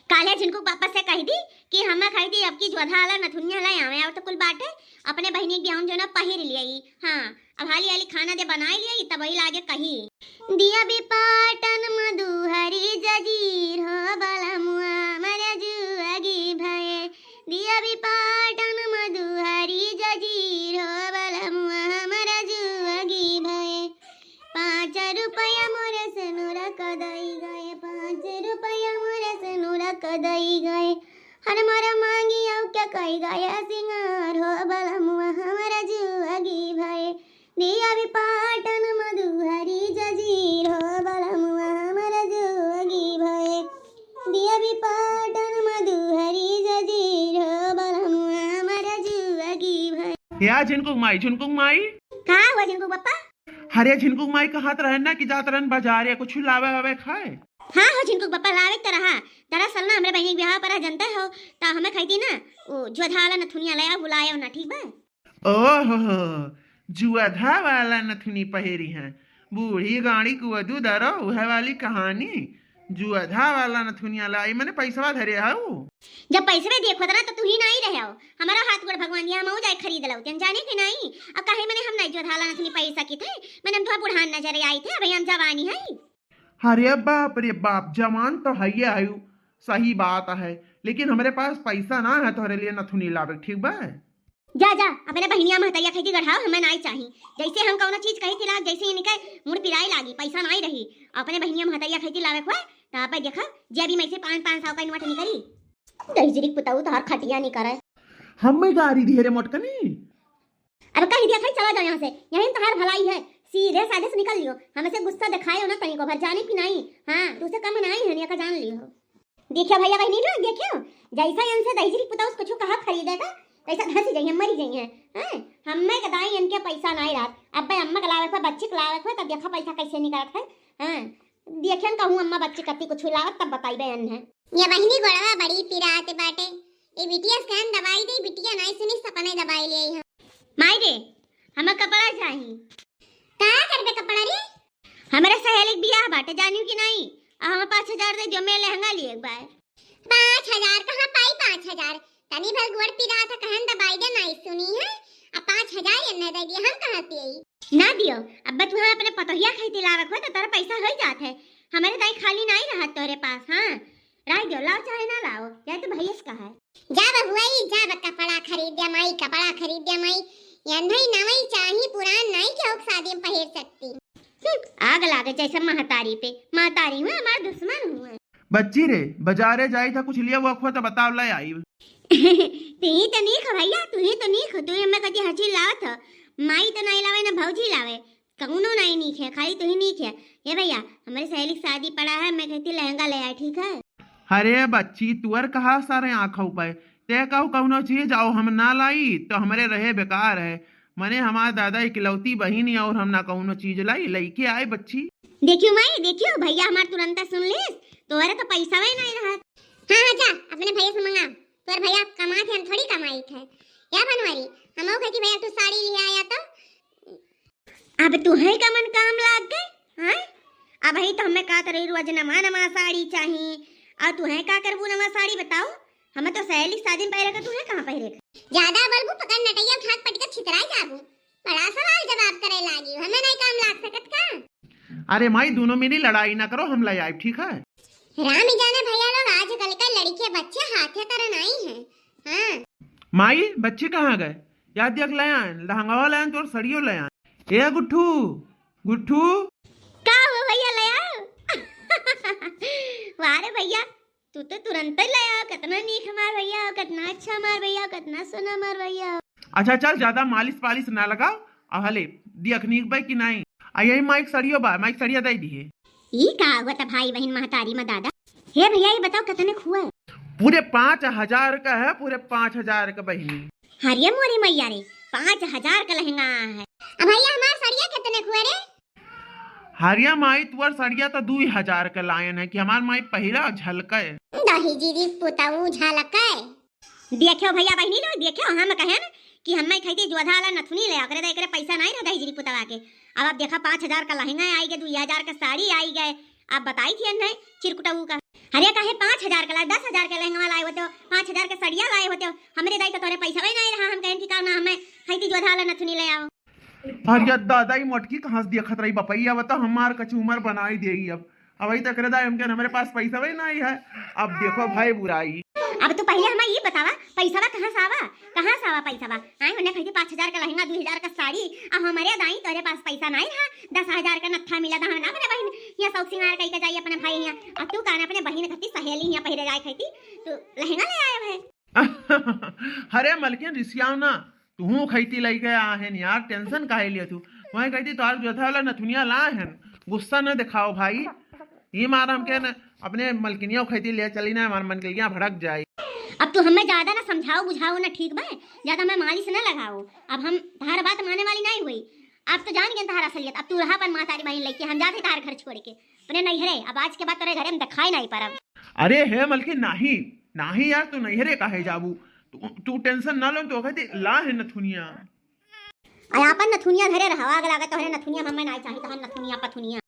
काले जिनको पापा से कही थी कि हमें खाई थी अब की जोधा वाला नथुनिया ला आवे और तो कुल बाटे अपने बहनी के ब्याह जो ना पहिर लियाई। हां अब हाली हाली खाना दे बनाई लियाई तब ही लागे कही दिया भी पाटन मधुहरी जजीर हो बाला मुआ मरे जुआगी भये दिया भी पाटन मधुहरी जजीर हो बाला मुआ मरे जुआगी भये 5 रुपया मोरे से नूरा कदई गए 5 रुपया मोरे से नूरा कदई गए हर मारा मांगी आउ क्या कही गया सिंगार हो बाला मुआ हमारा जुआगी भये दिया भी पाटन मधुहरी जजीर हो बाला मुआ हमारा जुआगी भये दिया भी पाटन मधुहरी जजीर हो बाला मुआ हमारा जुआगी भये। या झिनकुक माई का हुआ जिनको पापा? हरे झिनकुक माई कहत रहन ना कि जात रहन बाजार या कुछ लावे वावे खाए। हाँ हो जिनको पापा लावे त रहा दरअसल ना हमरे बहन के ब्याह पर जनता हो ता हमें खाई थी ना वो जोधा वाला नथुनिया लाया बुलाया ना ठीक बा। ओहो जुआधा वाला नथुनी पहेरी हैं बूढ़ी गाड़ी कुअदू दरो वह वाली कहानी जुआधा वाला नथुनिया लाई मैंने पैसा धरे हाउ जब पैसे में देखो ना तो तू ही नहीं रहे हो हमारा हाथ गोड़ भगवान दिया हम जाए खरीद लो तन जाने के नहीं अब कहे मैंने हम नहीं जोधा वाला नथुनी पैसा की थे मैंने हम थोड़ा बुढ़ान नजर आई थे अब हम जवानी है। अरे बाप रे बाप जवान तो है ये आयु सही बात है लेकिन हमारे पास पैसा ना है तोहरे लिए नथुनी लावे ठीक बा। जा जा अपने बहनिया महतरिया खेती गढ़ाओ हमें नहीं चाहिए जैसे हम कौनो चीज कही थी लाग जैसे ये निकल मुड़ पिराई लागी पैसा नहीं रही अपने बहनिया महतरिया खेती लावे को ता पे देखा जे भी मैं से 500 का नोट निकली दहिजरी पुताऊ तो हर खटिया नहीं करे हम में गाड़ी धीरे मोटकनी अब कह दिया खाई चला जाओ यहाँ से यहीं तो हर भलाई है सीधे साधे से निकल लियो हमें से गुस्सा दिखाए ना तनी को भर जाने की नहीं। हां तू से कम नहीं है का जान लियो देखियो भैया बहनी ना देखियो जैसा इनसे दहिजरी पुताऊ कुछ कहा खरीदेगा पैसा धसी जाइए मरी जाइए हैं हमें कदाई इनके पैसा नहीं रात अब भाई अम्मा कलावे को बच्चे कलावे को तब देखा पैसा कैसे निकलत है। हां देखन कहूं अम्मा बच्चे कति कुछ लावत तब बताई बे है ये बहनी गोड़वा बड़ी पिरात बाटे ए बिटिया स्कैन दवाई दे बिटिया नहीं सुनी सपने दवाई ले आई माई रे हमें कपड़ा चाहिए का करबे कपड़ा रे हमारे सहेली बियाह बाटे जानियो कि नहीं हम 5000 दे जो मैं लहंगा लिए एक बार 5000 कहां पाई 5000 तनी भर गोड़ पिरा था कहन दवाई दे नहीं सुनी है अब 5000 ये न दे दिया हम कहां पे ना दियो अब तू अपने पतोहिया खरीद लावे को तो तेरा पैसा हो जात है हमारे दाई खाली नहीं रहा तोरे पास। हां राय दो लाओ चाहे ना लाओ या तो भैया का है जा बबुआई जा कपड़ा खरीद दे माई कपड़ा खरीद दे माई या नहीं नवई चाहिए पुरान नहीं के हो शादी में पहिर सकती आग लागे जैसे महतारी पे महतारी हूं हमारा दुश्मन हूं बच्ची रे बाजारे जाई था कुछ लिया वो तो बताव ले आई तू ही तो नहीं खा भैया तू ही तो नहीं खा तू हमें कदी हची लावत माई तो नहीं लावे ना भौजी लावे कौनो नहीं खे खाली तू ही नहीं खे ये भैया हमारी सहेली शादी पड़ा है मैं कहती लहंगा ले आए ठीक है। अरे बच्ची तुअर कहा सारे आंखों पे ते कहू कौनो चीज आओ हम ना लाई तो हमारे रहे बेकार है मने हमारा दादा इकलौती बहन और हम ना कौनो चीज लाई लेके आए बच्ची देखियो माई देखियो भैया हमार तुरंत सुन ले तोहरे तो पैसा भी नहीं रहा। हां जा अपने भैया से मंगा तोर भैया कमा थे हम थोड़ी कमाई थे या बनवारी हमो कहती भैया तू साड़ी ले आया तो अब तू है का मन काम लाग गए हैं अब ही तो हमें का तरह रोज नमा साड़ी चाहिए और तू है का करबू नमा साड़ी बताओ हमें तो सहेली शादी में पहरेगा तू है कहां पहरेगा ज्यादा बलबू पकड़ नटैया उठा पटक छितराई जाबू बड़ा सवाल जवाब करे लागी हमें नहीं काम लाग सकत का। अरे माई दोनों में लड़ाई ना करो हम ले आए ठीक है। राम ही जाने भैया लोग आजकल के लड़के बच्चे हाथे तरह नहीं है। हां माई बच्चे कहाँ गए याद देख ले आए लहंगा ले आए तो सड़ियो ले आए ए गुट्ठू गुट्ठू का हो भैया ले आओ वारे भैया तू तो तुरंत ही ले आओ कितना नीक हमार भैया कितना अच्छा हमार भैया कितना सोना हमार भैया। अच्छा चल ज्यादा मालिश पालिश ना लगाओ अब हले देख नीक भाई कि नहीं आ यही माइक सड़ियो बा माइक सड़िया दे दिए ई का हुआ था भाई बहन महतारी में दादा हे भैया ये बताओ कितने खुआ है पूरे 5000 का है पूरे 5000 का बहनी हरिया मोरी मैया रे 5000 का लहंगा है। अब भैया हमार सड़िया कितने खुए रे हरिया माई तुअर सड़िया तो 2000 का लायन है कि हमार माई पहला झलका है दही जीदी पुताऊ झलका है देखियो भैया बहनी लो देखियो हम कहे ना कि हमें खाई जोधा वाला नथुनी ले आकर पैसा नहीं रहा दही जीदी पुतावा के अब आप देखा 5000 का लहंगा आई गए 2000 का साड़ी आई गए आप बताई थी नहीं चिरकुटाऊ का। अरे काहे 5,000 का 10,000 का लहंगा लाए होते हो, 5,000 का सड़िया लाए होते हो, हमरे दाई तो तोरे पैसा भी नहीं रहा, हम कहें कि का ना हमें खैती जोधा ला नथुनी ले आओ। अरे दादा ही मोटकी कहाँ से दिया खतरा बपैया बता हमार कछु उमर बनाई देगी अब वही तक रदा हमके हमारे पास पैसा भी नहीं है। अब देखो भाई बुराई। अब तो पहले हमें ये बतावा पैसावा कहाँ से आवा पैसावा। आए होने खैती 5,000 का लहंगा 2,000 का साड़ी, अब हमारे दाई तोरे पास पैसा नहीं रहा, 10,000 का नत्था मिला था ना अपने बहन यहाँ सौख सिंगार कई का जाइए अपने भाई यहाँ, अब तू कहना अपने बहन खती सहेली यहाँ पहले जाए खैती तो लहंगा ले आया है। अरे मलकिन रिसियाव ना तू खैती लेके आहन यार, टेंशन काहे लिया तू वही कहती तो जो था वाला नथुनिया ला है, गुस्सा न दिखाओ भाई। ये मारा हम क्या अपने मलकिनिया खैती ले चली ना, हमारे मनकिलियाँ भड़क जाए। अब तू हमें ज्यादा ना समझाओ बुझाओ ना, ठीक बा, ज्यादा मैं मालिश ना लगाओ। अब हम तार बात माने वाली नहीं हुई, अब तो जान गए तार असलियत। अब तू रहा पर माँ तारी बहन लेके हम जाते तार घर छोड़ के अपने नैहरे, अब आज के बाद तेरे घरे में दिखाई नहीं पर। अरे है मलकिन नाही नाही यार, तू नैहरे काहे जाबू, तू टेंशन ना लो, तो कहती ला है नथुनिया। अपन नथुनिया घरे रहा, आग लगा तो नथुनिया हमें नहीं चाहिए, तो हम नथुनिया पथुनिया